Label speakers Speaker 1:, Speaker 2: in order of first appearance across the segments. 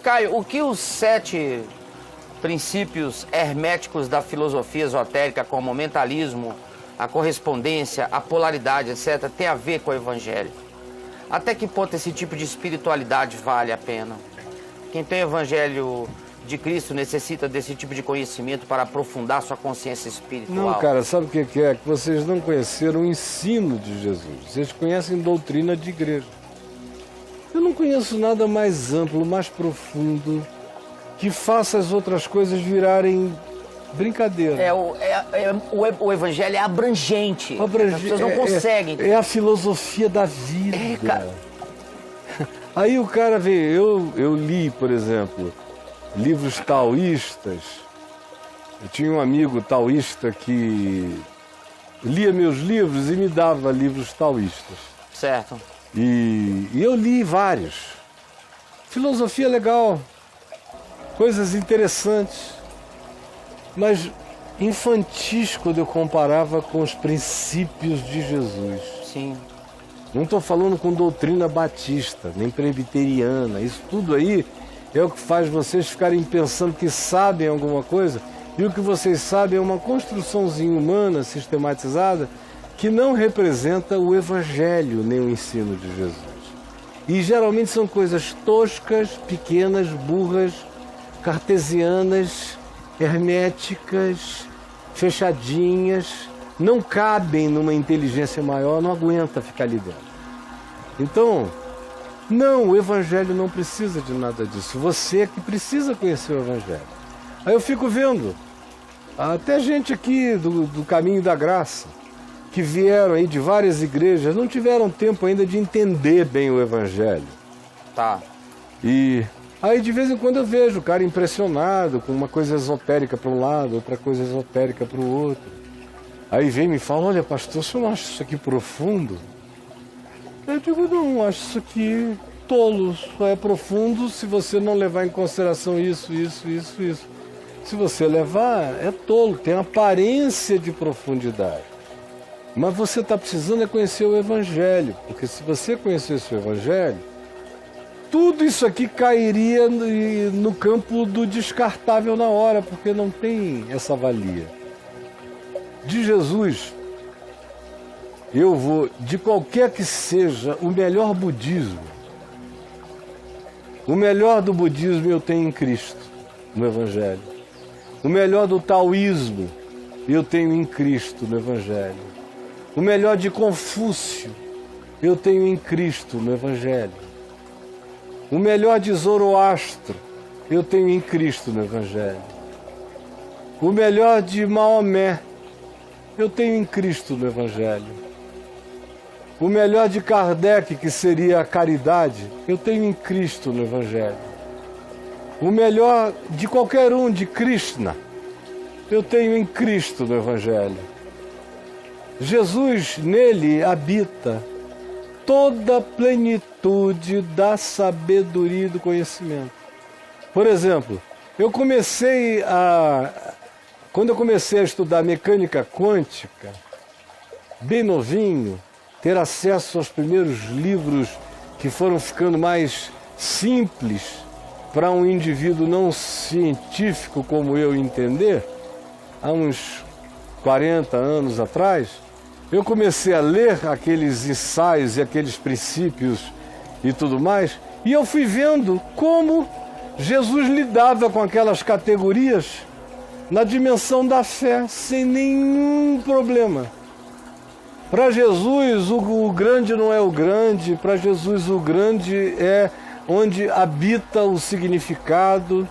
Speaker 1: Caio, o que os 7 princípios herméticos da filosofia esotérica, como o mentalismo, a correspondência, a polaridade, etc., tem a ver com o Evangelho? Até que ponto esse tipo de espiritualidade vale a pena? Quem tem o Evangelho de Cristo necessita desse tipo de conhecimento para aprofundar sua consciência espiritual?
Speaker 2: Não, cara, sabe o que é? Que vocês não conheceram o ensino de Jesus. Vocês conhecem doutrina de igreja. Eu não conheço nada mais amplo, mais profundo, que faça as outras coisas virarem brincadeira.
Speaker 1: O Evangelho é abrangente. As pessoas não conseguem.
Speaker 2: É a filosofia da vida. Aí o cara vê, eu li, por exemplo, livros taoístas. Eu tinha um amigo taoísta que lia meus livros e me dava livros taoístas.
Speaker 1: Certo.
Speaker 2: E eu li vários. Filosofia legal, coisas interessantes, mas infantis quando eu comparava com os princípios de Jesus.
Speaker 1: Sim.
Speaker 2: Não estou falando com doutrina batista, nem presbiteriana. Isso tudo aí é o que faz vocês ficarem pensando que sabem alguma coisa, e o que vocês sabem é uma construçãozinha humana, sistematizada, que não representa o Evangelho nem o ensino de Jesus. E geralmente são coisas toscas, pequenas, burras, cartesianas, herméticas, fechadinhas, não cabem numa inteligência maior, não aguenta ficar ali dentro. Então, não, o Evangelho não precisa de nada disso. Você é que precisa conhecer o Evangelho. Aí eu fico vendo, até gente aqui do Caminho da Graça, que vieram aí de várias igrejas, não tiveram tempo ainda de entender bem o Evangelho.
Speaker 1: Tá.
Speaker 2: E aí de vez em quando eu vejo o cara impressionado com uma coisa esotérica para um lado, outra coisa esotérica para o outro. Aí vem e me fala, olha pastor, você não acha isso aqui profundo? Eu digo, não, acho isso aqui tolo, só é profundo se você não levar em consideração isso. Se você levar, é tolo, tem aparência de profundidade. Mas você está precisando é conhecer o Evangelho, porque se você conhecesse o Evangelho, tudo isso aqui cairia no campo do descartável na hora, porque não tem essa valia. De Jesus, eu vou, de qualquer que seja o melhor budismo, o melhor do budismo eu tenho em Cristo, no Evangelho. O melhor do taoísmo eu tenho em Cristo, no Evangelho. O melhor de Confúcio eu tenho em Cristo, no Evangelho. O melhor de Zoroastro eu tenho em Cristo, no Evangelho. O melhor de Maomé eu tenho em Cristo, no Evangelho. O melhor de Kardec, que seria a caridade, eu tenho em Cristo, no Evangelho. O melhor de qualquer um, de Krishna, eu tenho em Cristo, no Evangelho. Jesus, nele habita toda a plenitude da sabedoria e do conhecimento. Por exemplo, quando eu comecei a estudar mecânica quântica, bem novinho, ter acesso aos primeiros livros que foram ficando mais simples para um indivíduo não científico como eu entender, há uns 40 anos atrás, eu comecei a ler aqueles ensaios e aqueles princípios e tudo mais, e eu fui vendo como Jesus lidava com aquelas categorias na dimensão da fé, sem nenhum problema. Para Jesus, o grande não é o grande, para Jesus o grande é onde habita o significado.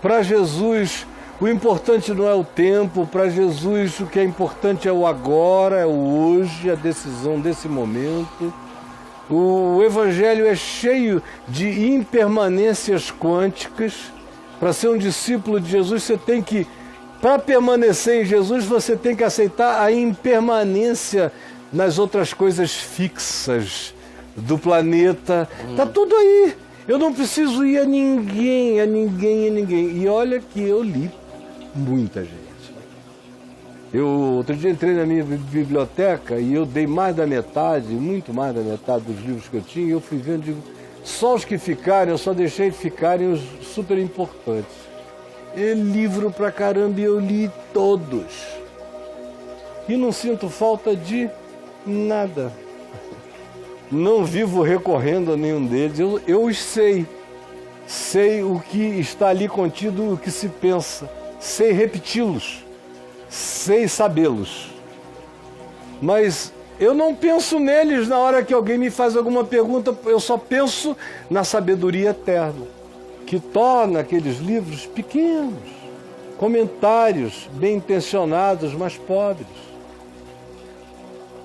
Speaker 2: Para Jesus, o importante não é o tempo, para Jesus o que é importante é o agora, é o hoje, a decisão desse momento. O Evangelho é cheio de impermanências quânticas. Para ser um discípulo de Jesus, você tem que, para permanecer em Jesus, você tem que aceitar a impermanência nas outras coisas fixas do planeta. Está tudo aí. Eu não preciso ir a ninguém. E olha que eu li muita gente. Eu outro dia entrei na minha biblioteca e eu dei mais da metade, muito mais da metade dos livros que eu tinha, e eu fui vendo e digo, Só os que ficarem, eu só deixei ficarem os super importantes. É livro pra caramba e eu li todos. E não sinto falta de nada. Não vivo recorrendo a nenhum deles. Eu os sei. Sei o que está ali contido, o que se pensa. Sei repeti-los. Sei sabê-los. Mas eu não penso neles na hora que alguém me faz alguma pergunta. Eu só penso na sabedoria eterna, que torna aqueles livros pequenos, comentários bem intencionados, mas pobres.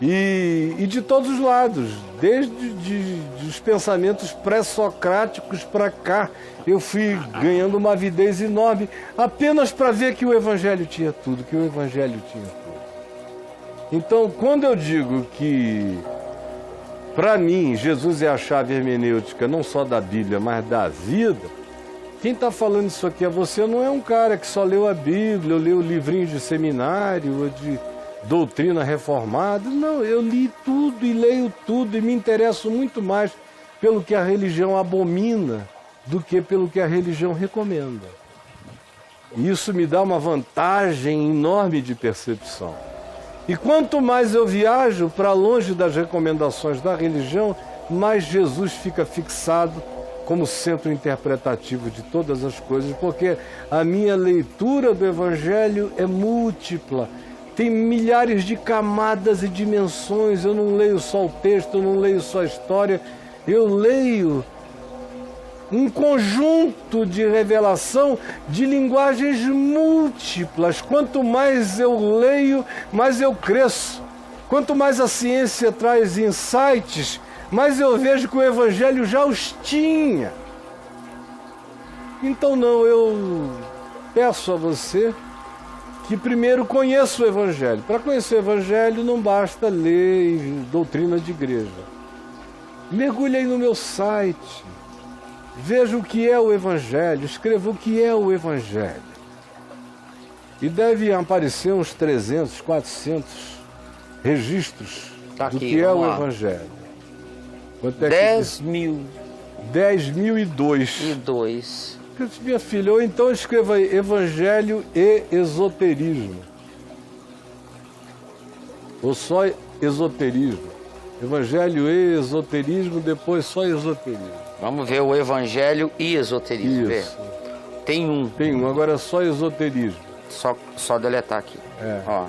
Speaker 2: E de todos os lados, desde os pensamentos pré-socráticos para cá, eu fui ganhando uma avidez enorme, apenas para ver que o Evangelho tinha tudo, que o Evangelho tinha tudo. Então, quando eu digo que, para mim, Jesus é a chave hermenêutica, não só da Bíblia, mas da vida, quem está falando isso aqui a você não é um cara que só leu a Bíblia, ou leu livrinhos de seminário, ou de doutrina reformada. Não, eu li tudo e leio tudo e me interesso muito mais pelo que a religião abomina do que pelo que a religião recomenda. E isso me dá uma vantagem enorme de percepção. E quanto mais eu viajo para longe das recomendações da religião, mais Jesus fica fixado como centro interpretativo de todas as coisas, porque a minha leitura do Evangelho é múltipla, tem milhares de camadas e dimensões. Eu não leio só o texto, eu não leio só a história, eu leio um conjunto de revelação de linguagens múltiplas. Quanto mais eu leio, mais eu cresço. Quanto mais a ciência traz insights, mais eu vejo que o Evangelho já os tinha. Então não, eu peço a você que primeiro conheça o Evangelho. Para conhecer o Evangelho não basta ler doutrina de igreja. Mergulhe aí no meu site, veja o que é o Evangelho, escreva o que é o Evangelho. E deve aparecer uns 300, 400 registros do que é o Evangelho. Quanto é
Speaker 1: 10 mil.
Speaker 2: 10.002.
Speaker 1: E 2.
Speaker 2: Minha filha, ou então escreva aí, Evangelho e Esoterismo. Ou só esoterismo. Evangelho e Esoterismo, depois só esoterismo.
Speaker 1: Vamos ver o Evangelho e Esoterismo.
Speaker 2: Isso.
Speaker 1: Tem um.
Speaker 2: Tem um, agora é só esoterismo.
Speaker 1: Só deletar aqui.
Speaker 2: É.
Speaker 1: Ó,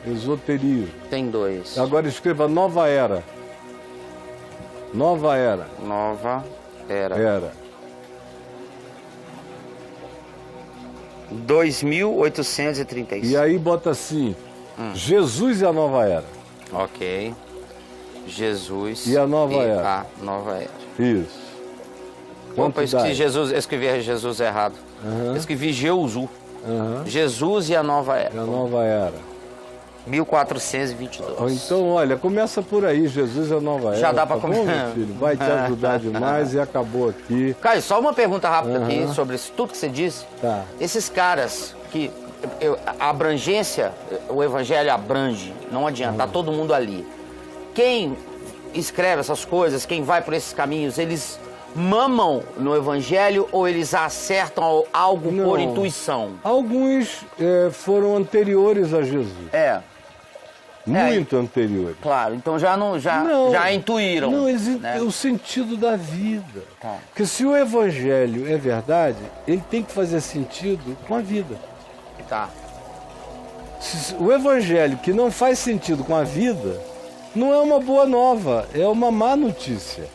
Speaker 2: Esoterismo.
Speaker 1: tem 2.
Speaker 2: Agora escreva Nova Era. Nova Era.
Speaker 1: Nova Era.
Speaker 2: Era.
Speaker 1: 2.836.
Speaker 2: E aí bota assim, Jesus e a Nova Era.
Speaker 1: Ok. Jesus
Speaker 2: E a Nova Era.
Speaker 1: A Nova Era.
Speaker 2: Isso.
Speaker 1: Opa, eu escrevi Jesus errado. Eu escrevi Jeuzu. Jesus e a Nova Era.
Speaker 2: E a Nova Era.
Speaker 1: 1422.
Speaker 2: Então, olha, começa por aí, Jesus e a Nova Era.
Speaker 1: Já dá para
Speaker 2: tá bom, meu filho? Vai te ajudar demais e acabou aqui.
Speaker 1: Caio, só uma pergunta rápida aqui sobre isso, tudo que você disse.
Speaker 2: Tá.
Speaker 1: Esses caras que a abrangência, o Evangelho abrange, não adianta, tá todo mundo ali. Quem escreve essas coisas, quem vai por esses caminhos, eles mamam no Evangelho ou eles acertam algo por intuição?
Speaker 2: Alguns foram anteriores a Jesus. Muito anteriores.
Speaker 1: Claro, então já intuíram.
Speaker 2: Não,
Speaker 1: né?
Speaker 2: o sentido da vida.
Speaker 1: Tá.
Speaker 2: Porque se o Evangelho é verdade, ele tem que fazer sentido com a vida.
Speaker 1: Tá.
Speaker 2: O Evangelho que não faz sentido com a vida, não é uma boa nova, é uma má notícia.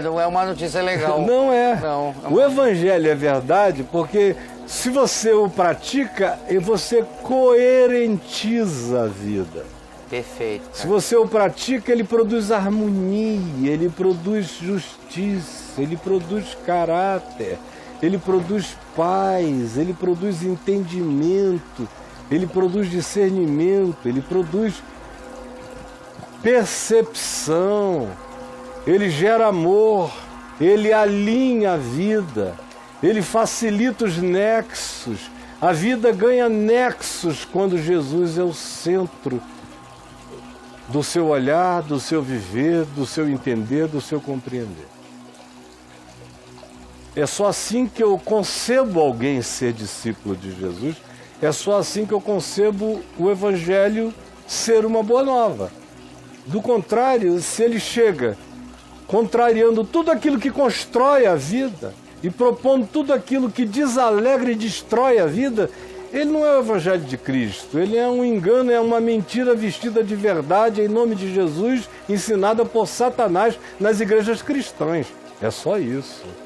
Speaker 1: Não é uma notícia legal.
Speaker 2: Não é.
Speaker 1: Não,
Speaker 2: O Evangelho é verdade porque se você o pratica, você coerentiza a vida.
Speaker 1: Perfeito. Cara.
Speaker 2: Se você o pratica, ele produz harmonia, ele produz justiça, ele produz caráter, ele produz paz, ele produz entendimento, ele produz discernimento, ele produz percepção, ele gera amor, ele alinha a vida, ele facilita os nexos. A vida ganha nexos quando Jesus é o centro do seu olhar, do seu viver, do seu entender, do seu compreender. É só assim que eu concebo alguém ser discípulo de Jesus, é só assim que eu concebo o Evangelho ser uma boa nova. Do contrário, se ele chega contrariando tudo aquilo que constrói a vida e propondo tudo aquilo que desalegra e destrói a vida, ele não é o Evangelho de Cristo, ele é um engano, é uma mentira vestida de verdade em nome de Jesus, ensinada por Satanás nas igrejas cristãs. É só isso.